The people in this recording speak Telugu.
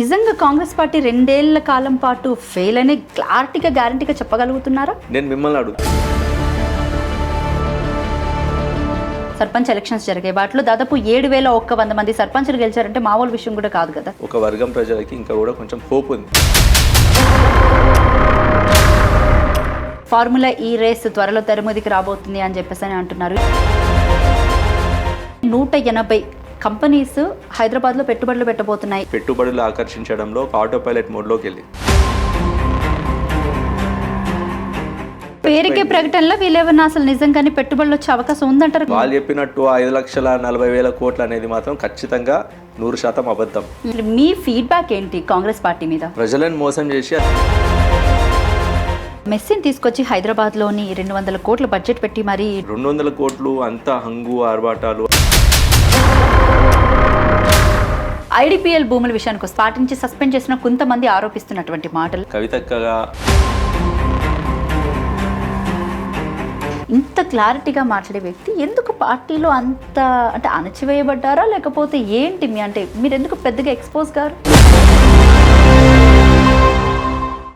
నిజంగా కాంగ్రెస్ పార్టీ 2 ఏళ్ల కాలం పాటు ఫెయిల్ అని క్లారిటీగా గ్యారంటీగా చెప్పగలుగుతున్నారా? నేను మిమ్మల్ని అడుగు సర్పంచ్ ఎలక్షన్స్ జరిగాయి, వాటిలో దాదాపు 7,100 మంది సర్పంచ్లు గెలిచారంటే మామూలు విషయం కూడా కాదు కదా. ఒక వర్గం ప్రజలకి ఇంకా కూడా కొంచెం హోప్ ఉంది. ఫార్ములా ఈ రేస్ త్వరలో తెరమీదికి రాబోతుంది అని చెప్పేసి అంటున్నారు. 180 కంపెనీస్ హైదరాబాద్లో పెట్టుబడులు పెట్టబోతున్నాయి. పెట్టుబడులు ఆకర్షించడంలో ఒక ఆటో పైలట్ మోడ్లోకి వెళ్ళి పేరుకే ప్రకటనలో వీళ్ళేమన్నా అసలు నిజంగానే పెట్టుబడులు వచ్చే అవకాశం ఉందంటారు? వాళ్ళు చెప్పినట్టు 5,40,000 కోట్లు అనేది మాత్రం ఖచ్చితంగా 100% అబద్ధం. మీ ఫీడ్బ్యాక్ ఏంటి కాంగ్రెస్ పార్టీ మీద? ప్రజలను మోసం చేసి మెస్సీని తీసుకొచ్చి హైదరాబాద్లోని 200 కోట్ల బడ్జెట్ పెట్టి మరి 200 కోట్లు అంతా హంగు ఆర్భాటాలు. ఐడిపిఎల్ భూముల విషయానికి వస్తే పార్టీ నుంచి సస్పెండ్ చేసిన కొంతమంది ఆరోపిస్తున్నటువంటి మాటలు. కవితక్కగా ఇంత క్లారిటీగా మాట్లాడే వ్యక్తి ఎందుకు పార్టీలో అంత అంటే అణచివేయబడ్డారా లేకపోతే ఏంటి? అంటే మీరు ఎందుకు పెద్దగా ఎక్స్పోజ్ గారు?